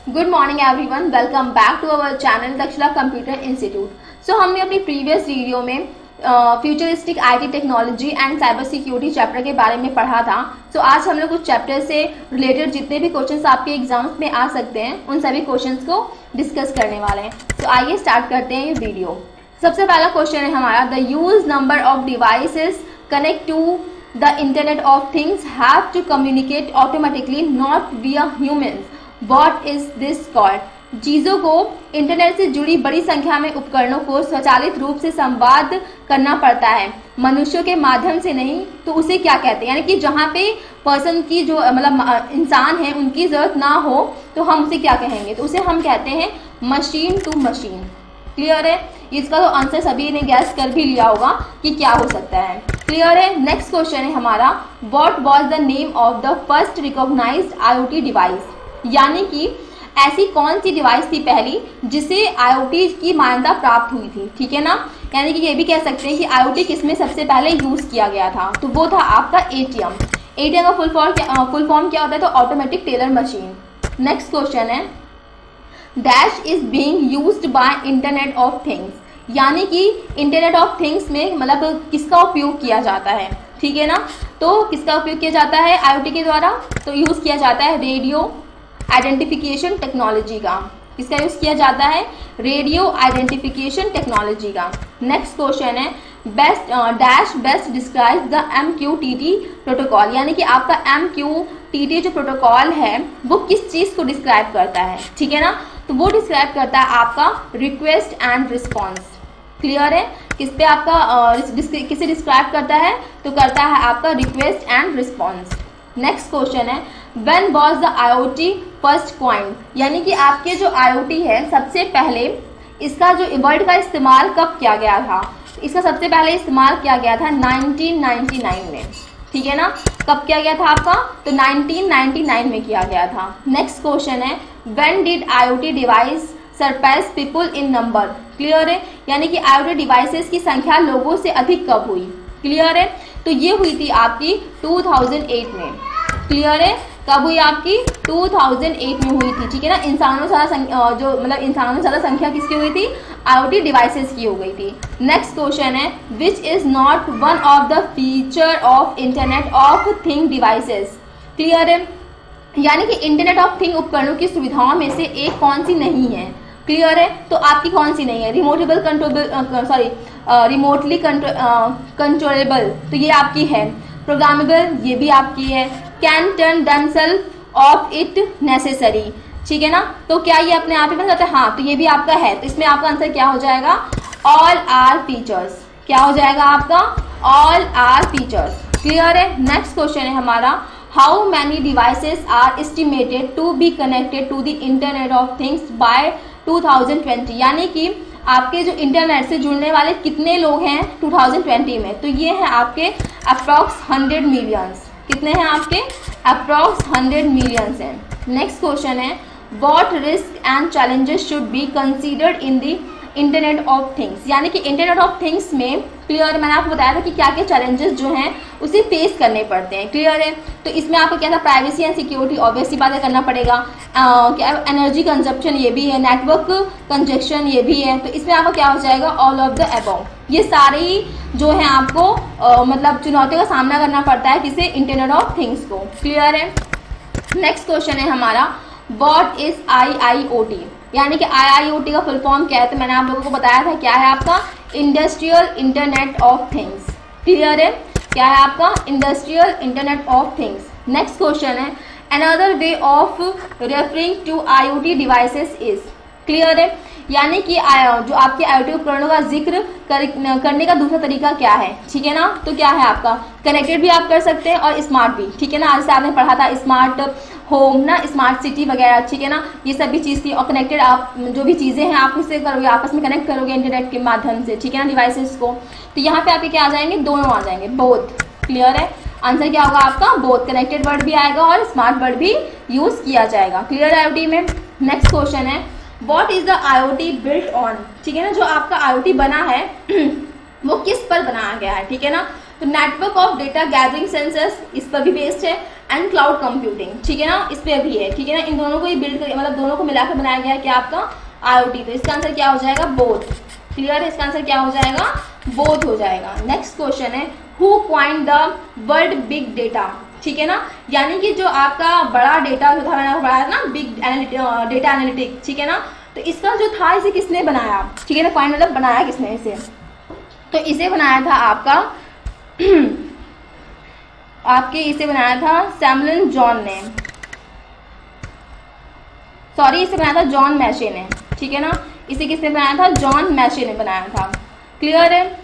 Good morning everyone, welcome back to our channel Takshashila computer institute. So हमने अपनी previous video में futuristic IT technology and cyber security chapter के बारे में पढ़ा था। सो आज हम लोग कुछ चैप्टर से रिलेटेड जितने भी क्वेश्चंस आपके एग्जाम्स में आ सकते हैं उन सभी क्वेश्चंस को डिस्कस करने वाले हैं। तो आइए स्टार्ट करते हैं ये वीडियो। सबसे पहला क्वेश्चन है हमारा, the use number of devices connect to the internet of things have to communicate automatically not via humans, what is this called? चीज़ों को इंटरनेट से जुड़ी बड़ी संख्या में उपकरणों को स्वचालित रूप से संवाद करना पड़ता है, मनुष्यों के माध्यम से नहीं, तो उसे क्या कहते हैं? यानी कि जहाँ पे पर्सन की जो मतलब इंसान है उनकी ज़रूरत ना हो तो हम उसे क्या कहेंगे? तो उसे हम कहते हैं मशीन टू मशीन। क्लियर है? इसका तो आंसर सभी ने गैस कर भी लिया होगा कि क्या हो सकता है। क्लियर है? नेक्स्ट क्वेश्चन है हमारा, what was the name of the first recognised IoT device? यानी कि ऐसी कौन सी डिवाइस थी पहली जिसे आईओटी की मान्यता प्राप्त हुई थी? ठीक है ना, यानी कि ये भी कह सकते हैं कि आईओटी किसमें सबसे पहले यूज किया गया था, तो वो था आपका एटीएम। एटीएम का फुल फॉर्म क्या होता है? तो automatic teller machine. Next question है, dash is being used by internet of things, यानी कि इंटरनेट ऑफ थिंग्स में मतलब किसका उपयोग किया जाता है? ठीक है ना, तो किसका उपयोग किया जाता है आईओटी के द्वारा? तो यूज किया जाता है रेडियो आइडेंटिफिकेशन टेक्नोलॉजी का। किसका यूज किया जाता है? रेडियो आइडेंटिफिकेशन टेक्नोलॉजी का। नेक्स्ट क्वेश्चन है, best describe the MQTT protocol, यानी कि आपका MQTT जो प्रोटोकॉल है वो किस चीज को डिस्क्राइब करता है? ठीक है ना, तो वो डिस्क्राइब करता है आपका रिक्वेस्ट एंड रिस्पॉन्स। क्लियर है? किस पे आपका किसे डिस्क्राइब करता है? तो करता है आपका request and response. Next question है, when was the IoT first coined, यानी कि आपके जो आईओटी है सबसे पहले इसका जो वर्ड का इस्तेमाल कब किया गया था? इसका सबसे पहले इस्तेमाल किया गया था 1999 में। ठीक है ना, कब किया गया था आपका? तो 1999 में किया गया था। नेक्स्ट क्वेश्चन है, when did IoT device surpass people in number? Clear है? यानी कि आईओटी डिवाइसेस की संख्या लोगों से अधिक कब हुई? क्लियर है? तो ये हुई थी आपकी 2008 में। क्लियर है? कब हुई आपकी? 2008 में हुई थी। ठीक है ना, इंसानों से ज़्यादा संख्या किसकी हुई थी? आईओटी डिवाइसेस की हो गई थी। नेक्स्ट क्वेश्चन है, which is not one of the feature of internet of thing devices? Clear है? यानी कि इंटरनेट ऑफ थिंग उपकरणों की सुविधाओं में से एक कौन सी नहीं है? क्लियर है? तो आपकी कौन सी नहीं है? रिमोटली कंट्रोलेबल, तो ये आपकी है। प्रोग्रामेबल, ये भी आपकी है। Can turn themself off it necessary, ठीक है ना, तो क्या ये अपने आप ही बन जाता है? हाँ, तो ये भी आपका है। तो इसमें आपका आंसर क्या हो जाएगा? All are features. क्या हो जाएगा आपका? All are features. क्लियर है? नेक्स्ट क्वेश्चन है हमारा, how many devices are estimated to be connected to the internet of things by 2020, यानी कि आपके जो इंटरनेट से जुड़ने वाले कितने लोग हैं 2020 में? तो ये है आपके अप्रॉक्स 100 मिलियंस। कितने हैं आपके? अप्रॉक्स 100 मिलियंस हैं। नेक्स्ट क्वेश्चन है, what risk and challenges should be considered in the internet of things, यानी कि इंटरनेट ऑफ थिंग्स में क्लियर मैंने आपको बताया था कि क्या क्या चैलेंजेस जो हैं उसे फेस करने पड़ते हैं। क्लियर है? तो इसमें आपको क्या था? प्राइवेसी एंड सिक्योरिटी ऑब्वियसली बातें करना पड़ेगा। क्या एनर्जी कंजप्शन ये भी है, नेटवर्क कंजेक्शन ये भी है। तो इसमें आपका क्या हो जाएगा? All of the above. ये सारी जो है आपको मतलब चुनौतियों का सामना करना पड़ता है किसे? इंटरनेट ऑफ थिंग्स को। क्लियर है? नेक्स्ट क्वेश्चन है हमारा, व्हाट इज IIoT, यानी कि IIoT का फुल फॉर्म क्या है? तो मैंने आप लोगों को बताया था क्या है आपका? Industrial internet of things. Clear है? क्या है आपका? Industrial internet of things. Next question है, another way of referring to IoT devices is. Clear है? यानी कि जो आपके IoT उपकरणों का जिक्र करने का दूसरा तरीका क्या है? ठीक है ना, तो क्या है आपका? कनेक्टेड भी आप कर सकते हैं और स्मार्ट भी। ठीक है ना, आज से आपने पढ़ा था स्मार्ट होम ना, स्मार्ट सिटी वगैरह। ठीक है ना, ये सभी चीज़ थी। और कनेक्टेड आप जो भी चीज़ें हैं आप इससे करोगे, आपस में कनेक्ट करोगे इंटरनेट के माध्यम से। ठीक है ना, डिवाइसेस को। तो यहाँ पे आपके क्या आ जाएंगे? दोनों आ जाएंगे, बोथ। क्लियर है? आंसर क्या होगा आपका? बोथ। कनेक्टेड वर्ड भी आएगा और स्मार्ट वर्ड भी यूज किया जाएगा। क्लियर है IoT में? नेक्स्ट क्वेश्चन है, what is the IoT built on? ठीक है ना, जो आपका IoT बना है वो किस पर बनाया गया है? ठीक है ना, तो network of data gathering sensors इस पर भी बेस्ड है। एंड क्लाउड कंप्यूटिंग, ठीक है ना, इस पे भी है, ठीक है ना। इन दोनों को ही बिल्ड कर, मतलब दोनों को मिलाकर बनाया गया है क्या आपका IoT। तो इसका आंसर क्या हो जाएगा, बोथ। क्लियर है, इसका आंसर क्या हो जाएगा, बोथ हो जाएगा। नेक्स्ट क्वेश्चन है, who coined the word big data, ठीक है ना, यानी कि जो आपका बड़ा डेटा जो था, मैंने बताया ना बिग डेटा एनालिटिक, ठीक है ना, तो इसका जो था इसे किसने बनाया, ठीक है ना, कॉइन मतलब बनाया किसने इसे, तो इसे बनाया था आपका आपके इसे बनाया था सैमुअल जॉन ने, सॉरी इसे बनाया था जॉन मैशे ने, ठीक है ना, इसे किसने बनाया था, जॉन मैशे ने बनाया था। क्लियर है।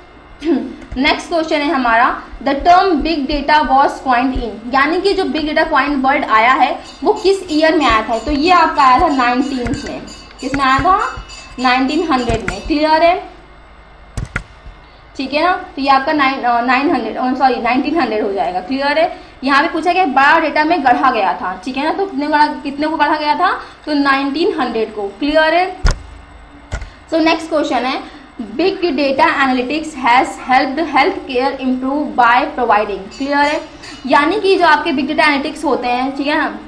नेक्स्ट क्वेश्चन है हमारा, the term big data was coined in, यानी कि जो बिग डेटा कॉइन्ड वर्ड आया है वो किस ईयर में आया था, तो ये आपका आया था 19 में, किसमें आया था, 1900 में। क्लियर है, ठीक है ना, तो ये आपका 1900 हो जाएगा। क्लियर है। यहाँ पे पूछा गया बड़ा डेटा में गढ़ा गया था, ठीक है ना, तो कितने को गढ़ा गया था, तो 1900 को। क्लियर है। सो नेक्स्ट क्वेश्चन है, big data analytics has helped health care improve by providing. Clear है, यानी कि जो आपके बिग डेटा एनालिटिक्स होते हैं, ठीक है ना,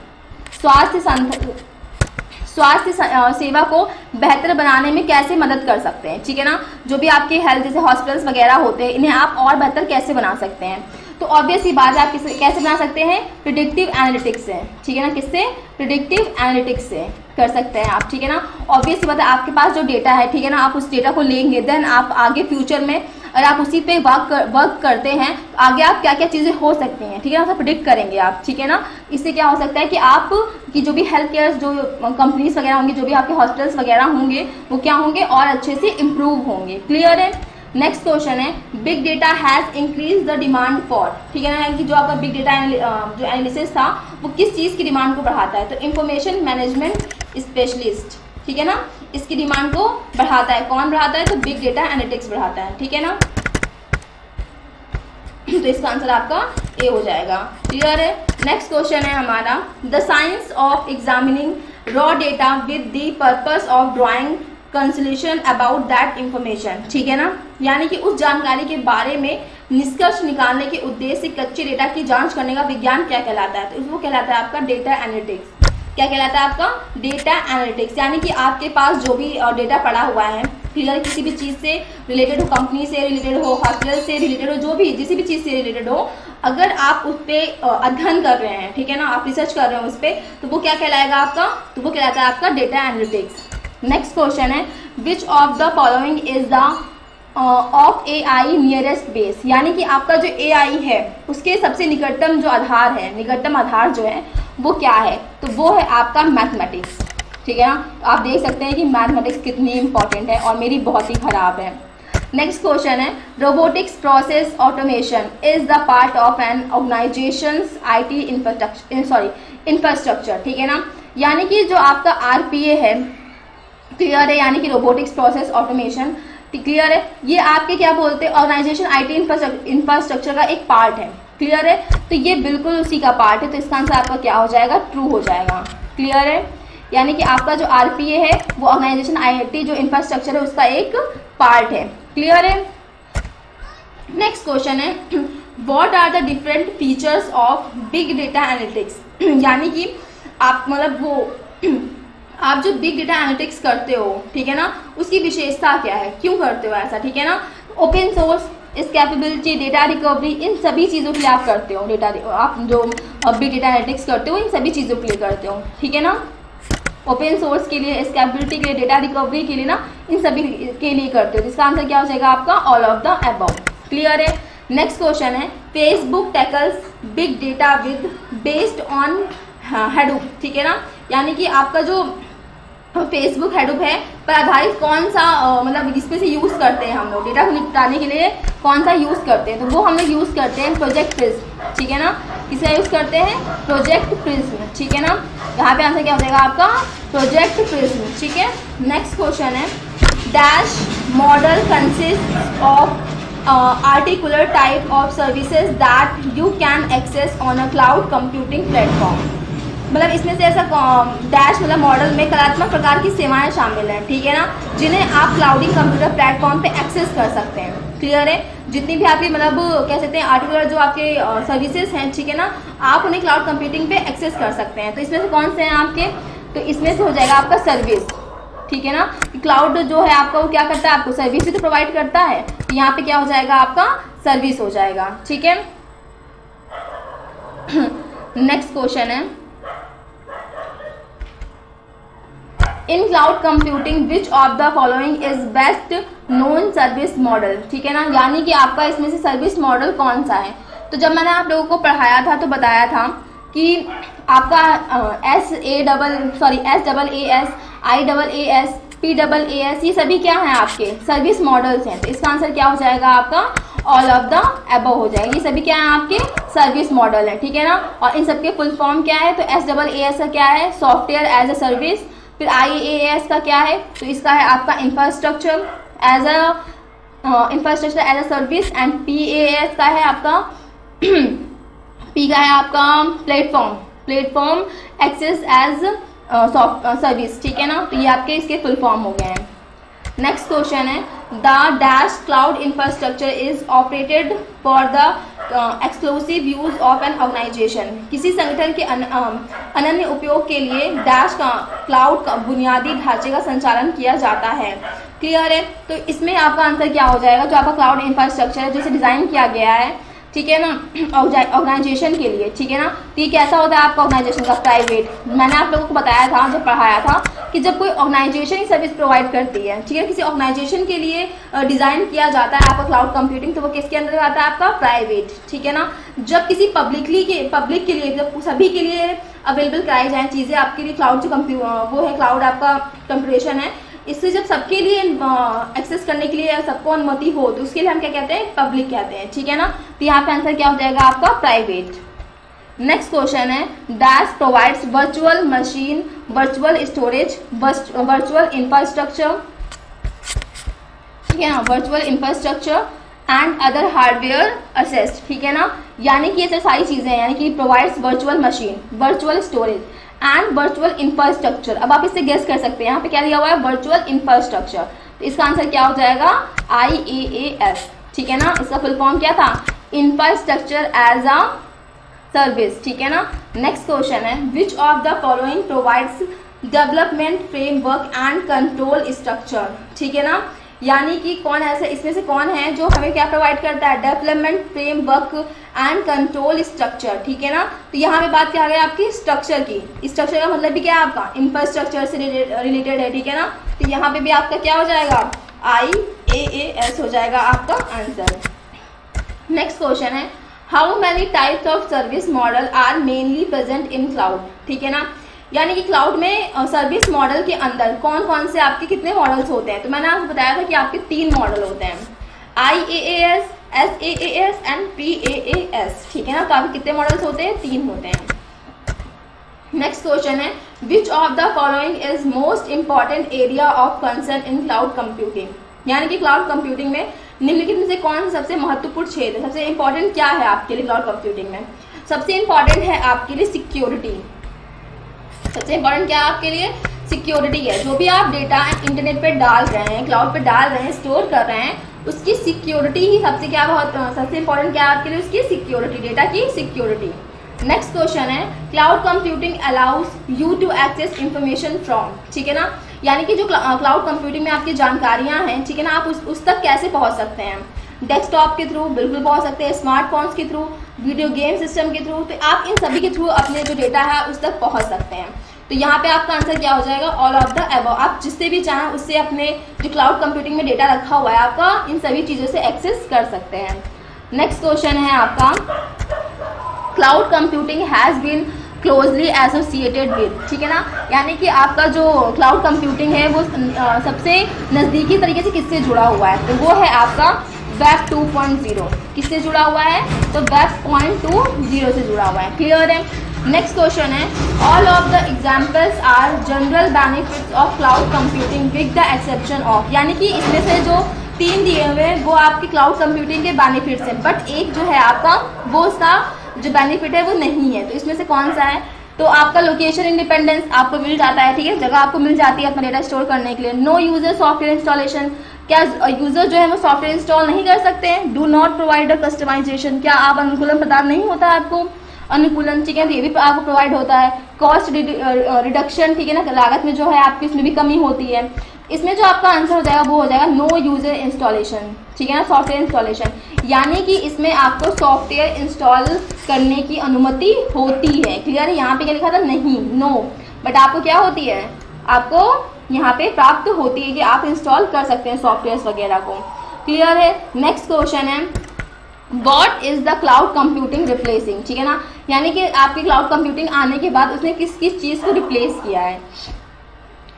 स्वास्थ्य सेवा को बेहतर बनाने में कैसे मदद कर सकते हैं, ठीक है ना, जो भी आपके हेल्थ जैसे हॉस्पिटल्स वगैरह होते हैं, इन्हें आप और बेहतर कैसे बना सकते हैं, तो ऑब्वियस ही बात है, आप कैसे बना सकते हैं, प्रिडिक्टिव एनालिटिक्स से, ठीक है ना, किससे, प्रिडिक्टिव एनालिटिक्स से कर सकते हैं आप, ठीक है ना। ऑब्वियस ही बात है, आपके पास जो डेटा है, ठीक है ना, आप उस डेटा को लेंगे, देन आप आगे फ्यूचर में अगर आप उसी पे वर्क करते हैं, आगे आप क्या क्या चीज़ें हो सकती हैं, ठीक है ना, उसे प्रिडिक्ट करेंगे आप, ठीक है ना। इससे क्या हो सकता है कि आप की जो भी हेल्थ केयर जो कंपनीज वगैरह होंगी, जो भी आपके हॉस्पिटल्स वगैरह होंगे, वो क्या होंगे, और अच्छे से इम्प्रूव होंगे। क्लियर है। नेक्स्ट क्वेश्चन है, big data has increase the demand for, ठीक है ना, कि जो आपका बिग डेटा जो एनालिसिस था वो किस चीज़ की डिमांड को बढ़ाता है, तो इंफॉर्मेशन मैनेजमेंट स्पेशलिस्ट, ठीक है ना, इसकी डिमांड को बढ़ाता है। कौन बढ़ाता है, तो बिग डेटा एनालिटिक्स बढ़ाता है, ठीक है ना। तो इसका आंसर आपका ए हो जाएगा। क्लियर है। नेक्स्ट क्वेश्चन है हमारा, the science of examining raw data with the purpose of drawing conclusion about that information, ठीक है ना, यानी कि उस जानकारी के बारे में निष्कर्ष निकालने के उद्देश्य से कच्चे डेटा की जांच करने का विज्ञान क्या कहलाता है, तो वो कहलाता है आपका डेटा एनालिटिक्स। क्या कहलाता है आपका, डेटा एनालिटिक्स, यानी कि आपके पास जो भी डेटा पड़ा हुआ है, क्लियर, किसी भी चीज़ से रिलेटेड हो, कंपनी से रिलेटेड हो, हॉस्पिटल से रिलेटेड हो, जो भी जिस भी चीज़ से रिलेटेड हो, अगर आप उस पर अध्ययन कर रहे हैं, ठीक है ना, आप रिसर्च कर रहे हैं उस पर, तो वो क्या कहलाएगा आपका, तो वो कहलाता है आपका डेटा एनालिटिक्स। नेक्स्ट क्वेश्चन है, which of the following is the of AI nearest base, यानी कि आपका जो AI है उसके सबसे निकटतम जो आधार है, निकटतम आधार जो है वो क्या है, तो वो है आपका मैथमेटिक्स, ठीक है ना। आप देख सकते हैं कि मैथमेटिक्स कितनी इंपॉर्टेंट है और मेरी बहुत ही खराब है। नेक्स्ट क्वेश्चन है, robotics process automation is the part of an organisation's IT infrastructure, ठीक है ना, यानी कि जो आपका RPA है, क्लियर है, यानी कि रोबोटिक्स प्रोसेस ऑटोमेशन, क्लियर है, ये आपके क्या बोलते हैं, ऑर्गेनाइजेशन IT इंफ्रास्ट्रक्चर का एक पार्ट है। क्लियर है, तो ये बिल्कुल उसी का पार्ट है, तो इसका आंसर आपका क्या हो जाएगा, ट्रू हो जाएगा। क्लियर है, यानी कि आपका जो RPA है वो ऑर्गेनाइजेशन IT जो इंफ्रास्ट्रक्चर है उसका एक पार्ट है। क्लियर है। नेक्स्ट क्वेश्चन है, what are the different features of big data analytics, यानी कि आप मतलब वो आप जो बिग डेटा एनालिटिक्स करते हो, ठीक है ना, उसकी विशेषता क्या है, क्यों करते हो ऐसा, ठीक है ना, open source, scalability, data recovery, इन सभी चीज़ों के लिए आप करते हो, डेटा आप जो बिग डेटा एनालिटिक्स करते हो इन सभी चीज़ों के लिए करते हो, ठीक है ना, ओपन सोर्स के लिए, स्केलेबिलिटी के लिए, डेटा रिकवरी के लिए ना, इन सभी के लिए करते हो। इसका आंसर क्या हो जाएगा आपका, all of the above. Clear है। नेक्स्ट क्वेश्चन है, Facebook tackles big data with based on हेडूप, ठीक है ना, यानी कि आपका जो फेसबुक हेडूप है पर आधारित कौन सा मतलब जिसपे से यूज़ करते हैं हम लोग डेटा को निपटाने के लिए, कौन सा यूज़ करते हैं, तो वो हम लोग यूज़ करते हैं प्रोजेक्ट प्रिज्म, ठीक है ना, किसका यूज़ करते हैं, प्रोजेक्ट प्रिज्म, ठीक है ना, यहाँ पे आंसर क्या हो जाएगा आपका, प्रोजेक्ट प्रिज्म, ठीक है। नेक्स्ट क्वेश्चन है, dash model consist of articular type of services that you can access on a cloud computing platform, मतलब इसमें से ऐसा डैश मतलब मॉडल में कलात्मक प्रकार की सेवाएं शामिल हैं, ठीक है ना, जिन्हें आप क्लाउडिंग कंप्यूटर प्लेटफॉर्म पे एक्सेस कर सकते हैं। क्लियर है। जितनी भी आपकी मतलब कह सकते हैं आर्टिकुलर जो आपके सर्विसेज हैं, ठीक है ना, आप उन्हें क्लाउड कंप्यूटिंग पे एक्सेस कर सकते हैं। तो इसमें से कौन से हैं आपके, तो इसमें से हो जाएगा आपका सर्विस, ठीक है ना। क्लाउड जो है आपका वो क्या करता है, आपको सर्विस भी तो प्रोवाइड करता है, तो यहाँ पे क्या हो जाएगा आपका सर्विस हो जाएगा, ठीक है। नेक्स्ट क्वेश्चन है, in cloud computing which of the following is best known service model, ठीक है ना, यानी कि आपका इसमें से सर्विस मॉडल कौन सा है। तो जब मैंने आप लोगों को पढ़ाया था तो बताया था कि आपका SAAS, PAAS ये सभी क्या हैं आपके सर्विस मॉडल्स हैं। तो इसका आंसर क्या हो जाएगा आपका ऑल ऑफ द अबव हो जाएगा। ये सभी क्या है आपके सर्विस मॉडल है, ठीक है ना। और इन सबके फुल फॉर्म क्या है, तो SAAS का क्या है, सॉफ्टवेयर एज अ सर्विस। फिर IaaS का क्या है, तो इसका है आपका infrastructure as a service. And PaaS का है आपका P का है आपका प्लेटफॉर्म एक्सेस एज सर्विस, ठीक है ना। तो ये आपके इसके फुल फॉर्म हो गए हैं। नेक्स्ट क्वेश्चन है, the dash cloud infrastructure is operated for the exclusive use of an organisation. किसी संगठन के अनन्य उपयोग के लिए डैश का क्लाउड का बुनियादी ढांचे का संचालन किया जाता है। क्लियर है। तो इसमें आपका आंसर क्या हो जाएगा, जो आपका क्लाउड इंफ्रास्ट्रक्चर है जिसे डिजाइन किया गया है, ठीक है ना, ऑर्गेनाइजेशन के लिए, ठीक है ना। तो ये कैसा होता है आपका ऑर्गेनाइजेशन का, प्राइवेट। मैंने आप लोगों को बताया था जब पढ़ाया था कि जब कोई ऑर्गेनाइजेशन ही सर्विस प्रोवाइड करती है, ठीक है, किसी ऑर्गेनाइजेशन के लिए डिजाइन किया जाता है आपका क्लाउड कंप्यूटिंग, तो वो किसके अंदर आता है आपका प्राइवेट, ठीक है ना। जब किसी पब्लिक के लिए जब सभी के लिए अवेलेबल कराई जाए चीज़ें आपके लिए, क्लाउड जो वो है क्लाउड आपका कंप्यूटेशन है, इससे जब सबके लिए एक्सेस करने के लिए सबको अनुमति हो, तो उसके लिए हम क्या कहते हैं, पब्लिक कहते हैं, ठीक है ना। तो यहाँ पे आंसर क्या हो जाएगा आपका प्राइवेट। नेक्स्ट क्वेश्चन है, dash provides virtual machine, virtual storage, virtual infrastructure, ठीक है ना, virtual infrastructure and other hardware asset, ठीक है ना। यानी कि ये सारी चीजें हैं, यानी कि provides virtual machine, virtual storage and virtual infrastructure. अब आप इससे गेस कर सकते हैं, यहाँ पे क्या दिया हुआ है, वर्चुअल इंफ्रास्ट्रक्चर। तो इसका आंसर क्या हो जाएगा IaaS, ठीक है ना। इसका फुल फॉर्म क्या था, इंफ्रास्ट्रक्चर एज अ सर्विस, ठीक है ना। नेक्स्ट क्वेश्चन है, which of the following provides development framework and control structure, ठीक है ना। यानी कि कौन ऐसे इसमें से कौन है जो हमें क्या प्रोवाइड करता है, development framework and control structure, ठीक है ना। तो यहाँ पे बात क्या आ गई आपकी स्ट्रक्चर की। स्ट्रक्चर का मतलब भी क्या है आपका, इंफ्रास्ट्रक्चर से रिलेटेड है, ठीक है ना। तो यहाँ पे भी आपका क्या हो जाएगा IaaS हो जाएगा आपका आंसर। नेक्स्ट क्वेश्चन है, how many types of service model are mainly present in cloud, ठीक है ना। यानी कि क्लाउड में सर्विस मॉडल के अंदर कौन कौन से आपके कितने मॉडल्स होते हैं। तो मैंने आपको बताया था कि आपके 3 मॉडल होते हैं, IaaS, SaaS एंड PaaS, ठीक है ना। तो आपके कितने मॉडल्स होते हैं, 3 होते हैं। नेक्स्ट क्वेश्चन है, which of the following is most important area of concern in cloud computing. यानी कि क्लाउड कंप्यूटिंग में निम्नलिखित में से कौन सा सबसे महत्वपूर्ण क्षेत्र है, सबसे इंपॉर्टेंट क्या है आपके लिए क्लाउड कंप्यूटिंग में। सबसे इंपॉर्टेंट है आपके लिए सिक्योरिटी। सबसे इंपॉर्टेंट क्या है आपके लिए, सिक्योरिटी है। जो भी आप डेटा इंटरनेट पे डाल रहे हैं, क्लाउड पे डाल रहे हैं, स्टोर कर रहे हैं, उसकी सिक्योरिटी ही सबसे सबसे इंपॉर्टेंट क्या है आपके लिए, उसकी सिक्योरिटी, डेटा की सिक्योरिटी। नेक्स्ट क्वेश्चन है, cloud computing allows you to access information from, ठीक है ना। यानी कि जो क्लाउड कंप्यूटिंग में आपकी जानकारियां हैं, ठीक है ना, आप उस तक कैसे पहुंच सकते हैं, डेस्कटॉप के थ्रू बिल्कुल पहुंच सकते हैं, स्मार्टफोन्स के थ्रू, वीडियो गेम सिस्टम के थ्रू। तो आप इन सभी के थ्रू अपने जो डेटा है उस तक पहुंच सकते हैं। तो यहाँ पे आपका आंसर क्या हो जाएगा, ऑल ऑफ द अबव। आप जिससे भी चाहें उससे अपने जो क्लाउड कंप्यूटिंग में डेटा रखा हुआ है आपका, इन सभी चीज़ों से एक्सेस कर सकते हैं। नेक्स्ट क्वेश्चन है आपका, cloud computing has been closely associated with, ठीक है ना। यानी कि आपका जो क्लाउड कंप्यूटिंग है वो सबसे नज़दीकी तरीके से किससे जुड़ा हुआ है, तो वो है आपका वेब 2.0। किससे जुड़ा हुआ है, तो वेब 2.0 से जुड़ा हुआ है। क्लियर है। नेक्स्ट क्वेश्चन है, all of the examples are general benefits of cloud computing with the exception of. यानी कि इसमें से जो 3 दिए हुए हैं वो आपकी क्लाउड कंप्यूटिंग के बेनिफिट्स हैं, बट एक जो है आपका वो उसका जो बेनिफिट है वो नहीं है। तो इसमें से कौन सा है, तो आपका लोकेशन इंडिपेंडेंस आपको मिल जाता है, ठीक है, जगह आपको मिल जाती है अपना डेटा स्टोर करने के लिए। नो यूजर सॉफ्टवेयर इंस्टॉलेशन, क्या यूजर जो है वो सॉफ्टवेयर इंस्टॉल नहीं कर सकते हैं? Do not provide a customisation, क्या आप अनुकूलन प्रदान नहीं होता है आपको अनुकूलन, ठीक है, तो ये भी आपको प्रोवाइड होता है। कॉस्ट रिडक्शन, ठीक है ना, लागत में जो है आपकी इसमें भी कमी होती है। इसमें जो आपका आंसर हो जाएगा वो हो जाएगा नो यूजर इंस्टॉलेशन, ठीक है ना, सॉफ्टवेयर इंस्टॉलेशन, यानी कि इसमें आपको सॉफ्टवेयर इंस्टॉल करने की अनुमति होती है। क्लियर है? यहाँ पे क्या लिखा था? नहीं, नो, बट आपको क्या होती है, आपको यहाँ पे प्राप्त होती है कि आप इंस्टॉल कर सकते हैं सॉफ्टवेयर वगैरह को। क्लियर है? नेक्स्ट क्वेश्चन है what is the cloud computing replacing, ठीक है ना, यानी कि आपकी क्लाउड कंप्यूटिंग आने के बाद उसने किस किस चीज को रिप्लेस किया है।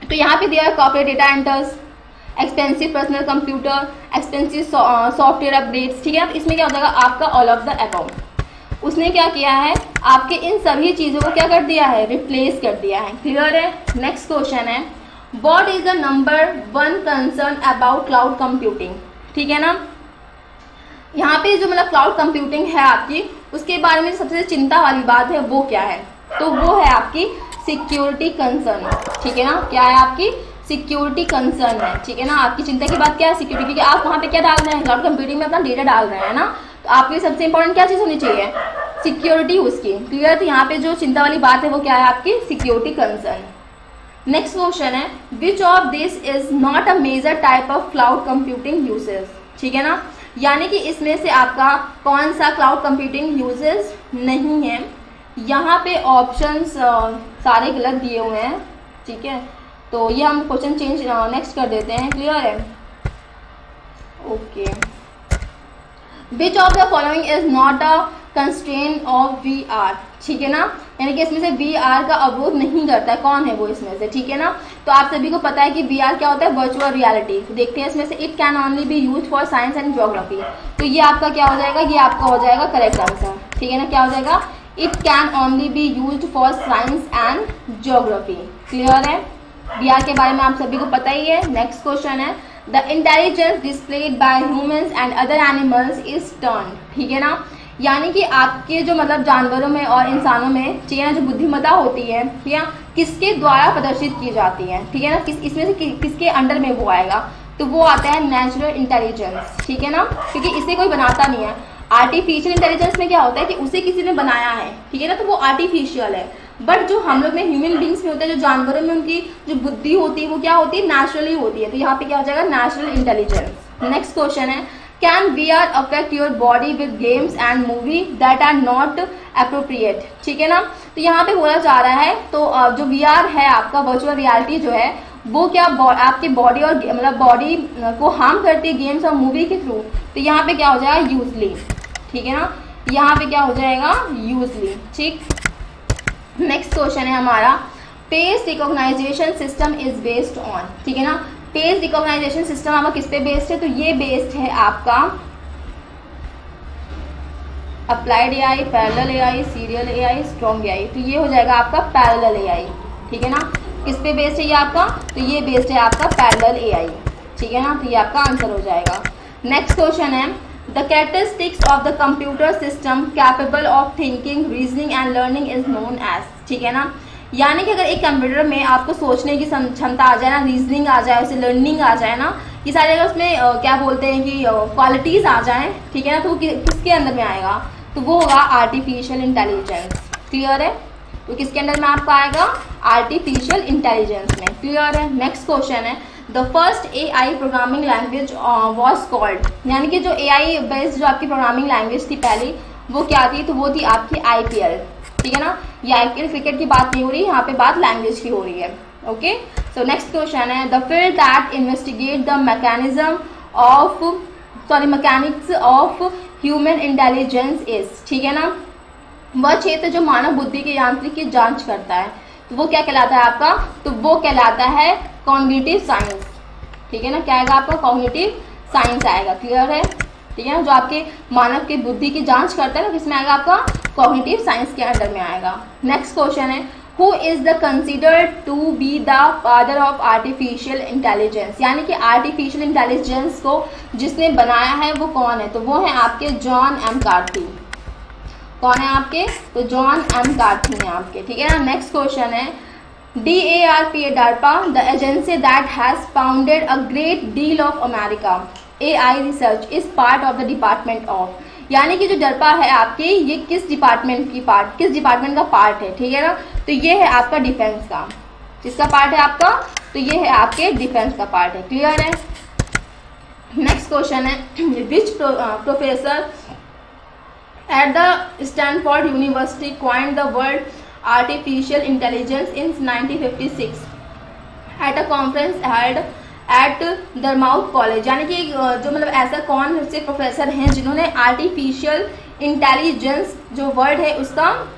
तो यहाँ पे दिया है corporate data enters, expensive personal computer, expensive software updates, ठीक है। तो इसमें क्या हो जाएगा आपका ऑल ऑफ द अबाउट। उसने क्या किया है, आपके इन सभी चीज़ों को क्या कर दिया है, रिप्लेस कर दिया है। क्लियर है? नेक्स्ट क्वेश्चन है what is the number 1 concern about cloud computing, ठीक है ना। यहाँ पे जो मतलब क्लाउड कंप्यूटिंग है आपकी, उसके बारे में सबसे चिंता वाली बात है वो क्या है, तो वो है आपकी सिक्योरिटी कंसर्न, ठीक है ना। क्या है आपकी सिक्योरिटी कंसर्न है, ठीक है ना। आपकी चिंता की बात क्या है, सिक्योरिटी, क्योंकि आप वहाँ पे क्या डाल रहे हैं, क्लाउड कंप्यूटिंग में अपना डेटा डाल रहे हैं ना, तो आपकी सबसे इंपॉर्टेंट क्या चीज़ होनी चाहिए, सिक्योरिटी उसकी। क्लियर? तो यहाँ पे जो चिंता वाली बात है वो क्या है आपकी सिक्योरिटी कंसर्न। नेक्स्ट क्वेश्चन है which of this is not a major type of cloud computing uses, ठीक है ना, यानी कि इसमें से आपका कौन सा क्लाउड कंप्यूटिंग यूजेस नहीं है। यहाँ पे ऑप्शंस सारे गलत दिए हुए हैं, ठीक है, तो ये हम क्वेश्चन चेंज नेक्स्ट कर देते हैं। क्लियर है? Okay, which of the following is not a constraint of VR, ठीक है ना, यानी कि इसमें से VR का अवरोध नहीं करता है, कौन है वो इसमें से, ठीक है ना। तो आप सभी को पता है कि VR क्या होता है, वर्चुअल रियलिटी। तो देखते हैं इसमें से it can only B use for science and geography, तो ये आपका क्या हो जाएगा, ये आपका हो जाएगा करेक्ट आंसर, ठीक है ना। क्या हो जाएगा, it can only B use for science and geography. Clear है? VR के बारे में आप सभी को पता ही है। नेक्स्ट क्वेश्चन है the intelligence displayed bye humans and other animals is turn, ठीक है ना, यानी कि आपके जो मतलब जानवरों में और इंसानों में, ठीक है ना, जो बुद्धिमत्ता होती है, ठीक है, किसके द्वारा प्रदर्शित की जाती है, ठीक है ना, इसमें से किसके अंडर में वो आएगा, तो वो आता है नेचुरल इंटेलिजेंस, ठीक है ना, क्योंकि इसे कोई बनाता नहीं है। आर्टिफिशियल इंटेलिजेंस में क्या होता है कि उसे किसी ने बनाया है, ठीक है ना, तो वो आर्टिफिशियल है। बट जो हम लोग में ह्यूमन बींग्स में होता है, जो जानवरों में उनकी जो बुद्धि होती है वो क्या होती है, नेचुरली होती है। तो यहाँ पे क्या हो जाएगा, नेचुरल इंटेलिजेंस। नेक्स्ट क्वेश्चन है can VR affect your body with games and movie that are not appropriate, ठीक है ना। तो यहाँ पे बोला जा रहा है, तो जो VR है आपका वर्चुअल रियलिटी जो है वो क्या आपके बॉडी और मतलब बॉडी को हार्म करती है गेम्स और मूवी के थ्रू। तो यहाँ पे क्या हो जाएगा, यूजली, ठीक है ना, यहाँ पे क्या हो जाएगा, यूजली, ठीक। नेक्स्ट क्वेश्चन है हमारा face recognisation system is based on, ठीक है ना। फेस रिकॉग्नाइजेशन सिस्टम आपका किस पे बेस्ड है, तो ये बेस्ड है आपका applied AI, parallel AI, serial AI, strong AI। तो ये हो जाएगा आपका पैरेलल AI, ठीक है ना। किस पे बेस्ड है ये आपका, तो ये बेस्ड है आपका पैरेलल AI, ठीक है ना, तो ये आपका आंसर हो जाएगा। नेक्स्ट क्वेश्चन है the characteristics of the computer system capable of thinking, reasoning and learning is known as, ठीक है ना, यानी कि अगर एक कंप्यूटर में आपको सोचने की क्षमता आ जाए ना, रीजनिंग आ जाए, उसे लर्निंग आ जाए ना, ये सारे अगर उसमें क्या बोलते हैं कि क्वालिटीज आ जाए, ठीक है ना, तो वो किसके अंदर में आएगा, तो वो होगा आर्टिफिशियल इंटेलिजेंस। क्लियर है? तो किसके अंदर में आपका आएगा, आर्टिफिशियल इंटेलिजेंस में। क्लियर है? नेक्स्ट क्वेश्चन है the first AI programming language was called, यानी कि जो AI बेस्ड जो आपकी प्रोग्रामिंग लैंग्वेज थी पहली, वो क्या थी, तो वो थी आपकी IPL, ठीक है ना। ये IPL क्रिकेट की बात नहीं हो रही, यहाँ पे बात लैंग्वेज की हो रही है। ओके, सो नेक्स्ट क्वेश्चन है the field that investigate the mechanics of human intelligence is, ठीक है ना, वह क्षेत्र जो मानव बुद्धि के यांत्रिक की जांच करता है, तो वो क्या कहलाता है आपका, तो वो कहलाता है कॉग्निटिव साइंस, ठीक है ना। क्या आएगा आपका, कॉग्निटिव साइंस आएगा। क्लियर है? ठीक है ना, जो आपके मानव की बुद्धि की जांच करता है ना, किसमें आएगा आपका, कॉग्निटिव साइंस के अंडर में आएगा। नेक्स्ट क्वेश्चन है who is the considered to be the father of artificial intelligence, यानी कि आर्टिफिशियल इंटेलिजेंस को जिसने बनाया है वो कौन है, तो वो है आपके जॉन M कार्थी। कौन है आपके, तो जॉन M कार्थी है आपके, ठीक है ना। नेक्स्ट क्वेश्चन है DARPA, DARPA, the agency that has founded a great deal of America AI research is part of the Department of, यानी कि जो डरपा है आपके, ये किस डिपार्टमेंट का पार्ट है, ठीक है ना। तो ये है आपका डिफेंस का, किसका पार्ट है आपका, तो ये है आपके डिफेंस का पार्ट है, क्लियर है। नेक्स्ट क्वेश्चन है, which professor at the Stanford university coined the word artificial intelligence in 1956 at a conference held at Dartmouth college, यानी कि जो मतलब ऐसा कौन से प्रोफेसर हैं जिन्होंने आर्टिफिशियल इंटेलिजेंस जो वर्ड है उसका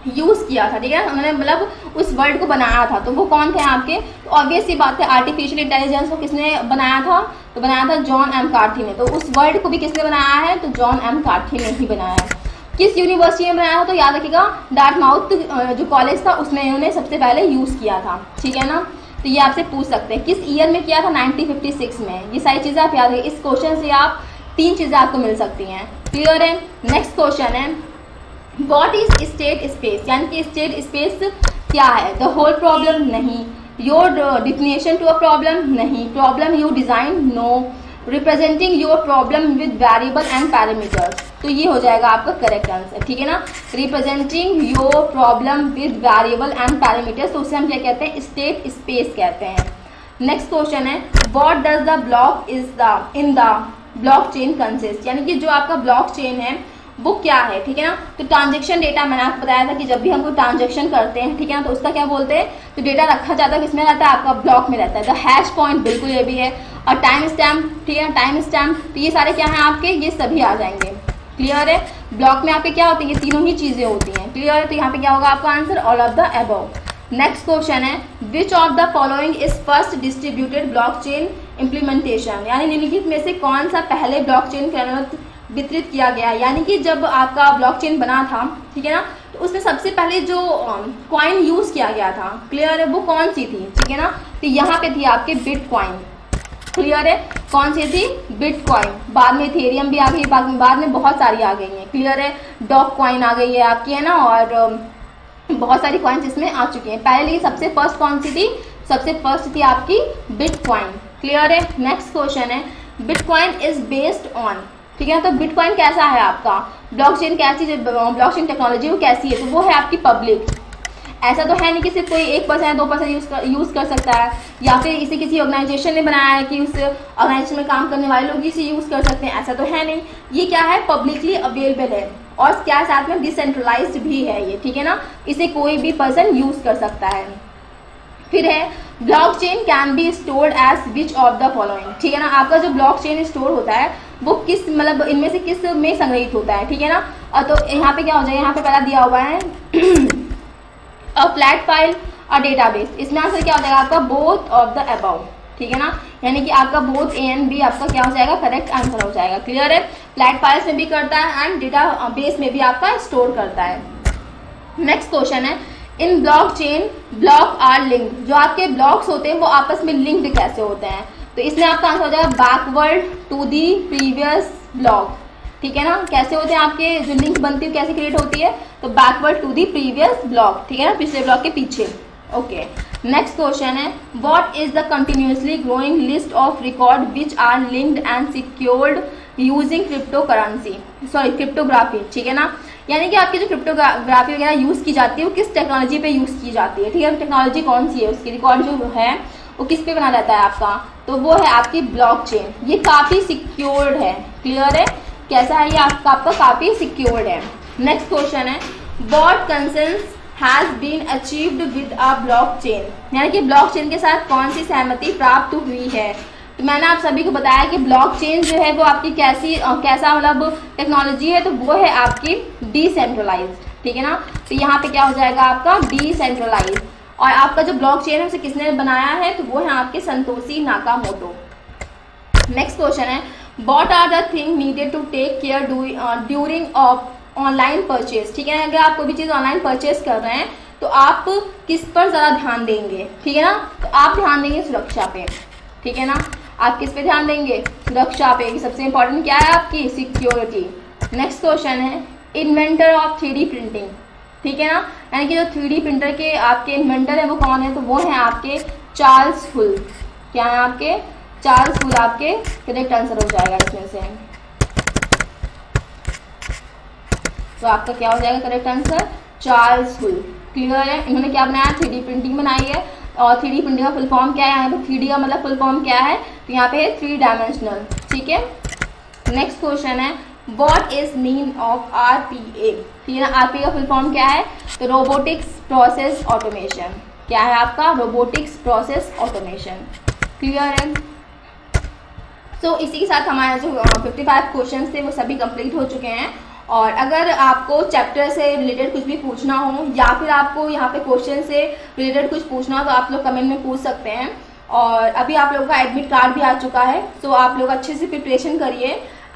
यूज़ किया था, ठीक है, उन्होंने मतलब उस वर्ड को बनाया था। तो वो कौन थे आपके, तो ऑब्वियस सी बात है आर्टिफिशियल इंटेलिजेंस को किसने बनाया था, तो बनाया था जॉन एम कार्थी ने। तो उस वर्ड को भी किसने बनाया है, तो जॉन एम कार्थी ने ही बनाया है। किस यूनिवर्सिटी में बनाया था, तो याद रखिएगा डार्टमाउथ जो कॉलेज था उसमें इन्होंने सबसे पहले यूज़ किया था, ठीक है ना। तो ये आपसे पूछ सकते हैं किस ईयर में किया था, 1956 में। ये सारी चीज़ें आप याद रखिए, इस क्वेश्चन से आप 3 चीज़ें आपको मिल सकती हैं, क्लियर है। नेक्स्ट क्वेश्चन है, व्हाट इज स्टेट स्पेस, यानी कि स्टेट स्पेस क्या है, द होल प्रॉब्लम नहीं, your definition to a problem नहीं, problem you design no, representing your problem with variable and parameters. तो ये हो जाएगा आपका करेक्ट आंसर, ठीक है ना। Representing your problem with variable and parameters, तो उसे हम क्या कहते हैं, स्टेट स्पेस कहते हैं। नेक्स्ट क्वेश्चन है, what does the block is the in the block chain consist, यानी कि जो आपका ब्लॉक चेन है वो क्या है, ठीक है ना। तो ट्रांजेक्शन डेटा मैंने आपको बताया था कि जब भी हम कोई ट्रांजेक्शन करते हैं, ठीक है ना, तो उसका क्या बोलते हैं, तो डेटा रखा जाता है किसमें रहता है, आपका ब्लॉक में रहता है। द हैश पॉइंट बिल्कुल ये भी है, और टाइम स्टैम्प, ठीक है, टाइम स्टैम्प, तो ये सारे क्या हैं आपके, ये सभी आ जाएंगे, क्लियर है। ब्लॉक में आपके क्या होती है, ये तीनों ही चीज़ें होती हैं, क्लियर है। तो यहाँ पे क्या होगा आपका answer, all of the above. Next question है, which of the following is first distributed blockchain implementation, यानी निम्नलिखित में से कौन सा पहले ब्लॉकचेन क्रियान्वित वितरित किया गया, यानी कि जब आपका ब्लॉकचेन बना था, ठीक है ना, तो उसमें सबसे पहले जो कॉइन यूज़ किया गया था, क्लियर है, वो कौन सी थी, ठीक है ना। तो यहाँ पे थी आपके बिटकॉइन, क्लियर है, कौन सी थी, बिटकॉइन। बाद में इथेरियम भी आ गई, बाद में बहुत सारी आ गई हैं, क्लियर है, डॉग कॉइन आ गई है आपकी, है ना, और बहुत सारी कॉइन्स इसमें आ चुकी हैं। पहले लेकिन सबसे फर्स्ट कौन सी थी, सबसे फर्स्ट थी आपकी बिटकॉइन, क्लियर है। नेक्स्ट क्वेश्चन है, बिटकॉइन इज बेस्ड ऑन, ठीक है, तो बिटकॉइन कैसा है आपका, ब्लॉकचेन कैसी, जो ब्लॉकचेन टेक्नोलॉजी वो कैसी है, तो वो है आपकी पब्लिक। ऐसा तो है नहीं कि सिर्फ कोई 1% या 2% यूज़ कर सकता है, या फिर इसे किसी ऑर्गेनाइजेशन ने बनाया है कि उस ऑर्गेनाइजेशन में काम करने वाले लोग इसे यूज़ कर सकते हैं, ऐसा तो है नहीं। ये क्या है, पब्लिकली अवेलेबल है, और क्या साथ में डिसेंट्रलाइज्ड भी है ये, ठीक है ना, इसे कोई भी पर्सन यूज़ कर सकता है। फिर है, blockchain can be stored as which of the following, ठीक है ना, आपका जो ब्लॉकचेन स्टोर होता है वो किस मतलब इनमें से किस में संग्रहित होता है, ठीक है ना। और तो यहाँ पे क्या हो जाएगा, यहाँ पे पहला दिया हुआ है अ फ्लैट फाइल और डेटाबेस, इसमें आंसर क्या हो जाएगा आपका, बोथ ऑफ द अबव, ठीक है ना, यानी कि आपका बोथ ए एंड बी आपका क्या हो जाएगा, करेक्ट आंसर हो जाएगा, क्लियर है। फ्लैट फाइल्स में भी करता है एंड डेटा बेस में भी आपका स्टोर करता है। नेक्स्ट क्वेश्चन है, in blockchain block are linked, जो आपके ब्लॉक्स होते हैं वो आपस में लिंक्ड कैसे होते हैं, तो इसमें आपका आंसर हो जाएगा backward to the previous block, ठीक है ना। कैसे होते हैं आपके जो लिंक बनती है कैसे क्रिएट होती है, तो backward to the previous block, ठीक है ना, पिछले ब्लॉक के पीछे, ओके। नेक्स्ट क्वेश्चन है, what is the continuously growing list of record which are linked and secured using cryptography, ठीक है ना, यानी कि आपकी जो क्रिप्टोग्राफी वगैरह यूज़ की जाती है वो किस टेक्नोलॉजी पे यूज़ की जाती है, ठीक है, टेक्नोलॉजी कौन सी है, उसकी रिकॉर्ड जो है वो किस पे बना रहता है आपका, तो वो है आपकी ब्लॉकचेन। ये काफ़ी सिक्योर्ड है, क्लियर है, कैसा है ये आपका काफ़ी सिक्योर्ड है। नेक्स्ट क्वेश्चन है, what consensus has been achieved with a blockchain, यानी कि ब्लॉकचेन के साथ कौन सी सहमति प्राप्त हुई है। तो मैंने आप सभी को बताया कि ब्लॉकचेन जो है वो आपकी कैसा मतलब टेक्नोलॉजी है, तो वो है आपकी डिसेंट्रलाइज्ड, ठीक है ना। तो यहाँ पे क्या हो जाएगा आपका डिसेंट्रलाइज्ड, और आपका जो ब्लॉकचेन है उसे किसने बनाया है, तो वो है आपके संतोषी नाकामोटो। नेक्स्ट क्वेश्चन है, what are the thing needed to take care during online purchase, ठीक है, अगर आप कोई भी चीज़ ऑनलाइन परचेज कर रहे हैं तो आप किस पर ज़्यादा ध्यान देंगे, ठीक है ना, तो आप ध्यान देंगे सुरक्षा पे, ठीक है ना, आप किस पे ध्यान देंगे, सुरक्षा पे, सबसे इंपॉर्टेंट क्या है आपकी सिक्योरिटी। नेक्स्ट क्वेश्चन है, इन्वेंटर ऑफ 3D प्रिंटिंग, ठीक है ना। यानी कि जो 3D प्रिंटर के आपके इन्वेंटर है वो कौन है, तो वो है आपके चार्ल्स हुल। क्या है आपके, चार्ल्स हुल आपके करेक्ट आंसर हो जाएगा इसमें से। तो आपका क्या हो जाएगा करेक्ट आंसर, चार्ल्स हुल। क्लियर है। इन्होंने क्या बनाया, 3D प्रिंटिंग बनाई है। और 3D प्रिंटिंग का फुल फॉर्म क्या है, यहाँ पे 3D का मतलब फुल फॉर्म क्या है, तो यहाँ पे है 3 डायमेंशनल। ठीक है। नेक्स्ट क्वेश्चन है, what is mean of RPA। ठीक है ना, RPA का फुल फॉर्म क्या है, तो रोबोटिक्स प्रोसेस ऑटोमेशन। क्या है आपका, रोबोटिक्स प्रोसेस ऑटोमेशन। क्लियर है। तो इसी के साथ हमारे जो 55 क्वेश्चन थे वो सभी कंप्लीट हो चुके हैं। और अगर आपको चैप्टर से रिलेटेड कुछ भी पूछना हो या फिर आपको यहाँ पे क्वेश्चन से रिलेटेड कुछ पूछना हो तो आप लोग कमेंट में पूछ सकते हैं। और अभी आप लोगों का एडमिट कार्ड भी आ चुका है, तो आप लोग अच्छे से प्रिपरेशन करिए।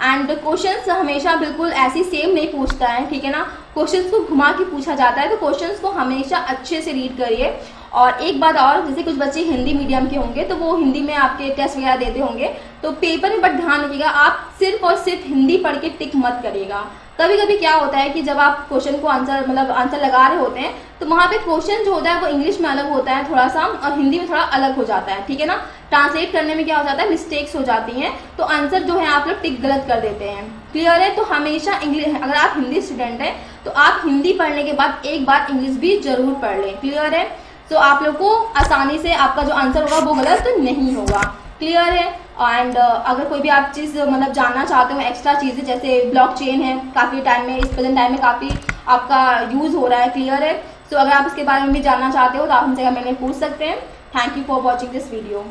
एंड क्वेश्चंस हमेशा बिल्कुल ऐसी सेम नहीं पूछता है, ठीक है ना, क्वेश्चंस को घुमा के पूछा जाता है। तो क्वेश्चंस को हमेशा अच्छे से रीड करिए। और एक बात और, जैसे कुछ बच्चे हिंदी मीडियम के होंगे तो वो हिंदी में आपके टेस्ट वगैरह देते होंगे, तो पेपर में बट ध्यान रखिएगा, आप सिर्फ और सिर्फ हिंदी पढ़ के टिक मत करिएगा। कभी कभी क्या होता है कि जब आप क्वेश्चन को आंसर लगा रहे होते हैं तो वहाँ पे क्वेश्चन जो होता है वो इंग्लिश में अलग होता है थोड़ा सा और हिंदी में थोड़ा अलग हो जाता है। ठीक है ना, ट्रांसलेट करने में क्या हो जाता है, मिस्टेक्स हो जाती हैं, तो आंसर जो है आप लोग टिक गलत कर देते हैं। क्लियर है। तो हमेशा इंग्लिश, अगर आप हिंदी स्टूडेंट हैं तो आप हिंदी पढ़ने के बाद एक बार इंग्लिश भी जरूर पढ़ लें। क्लियर है। तो आप लोग को आसानी से आपका जो आंसर होगा वो गलत तो नहीं होगा। क्लियर है। एंड अगर कोई भी आप चीज़ जानना चाहते हो एक्स्ट्रा चीज़ें, जैसे ब्लॉकचेन है, काफ़ी टाइम में, इस प्रेजेंट टाइम में काफ़ी आपका यूज़ हो रहा है। क्लियर है। तो अगर आप इसके बारे में भी जानना चाहते हो तो आप हमसे कमेंट में पूछ सकते हैं। Thank you for watching this video.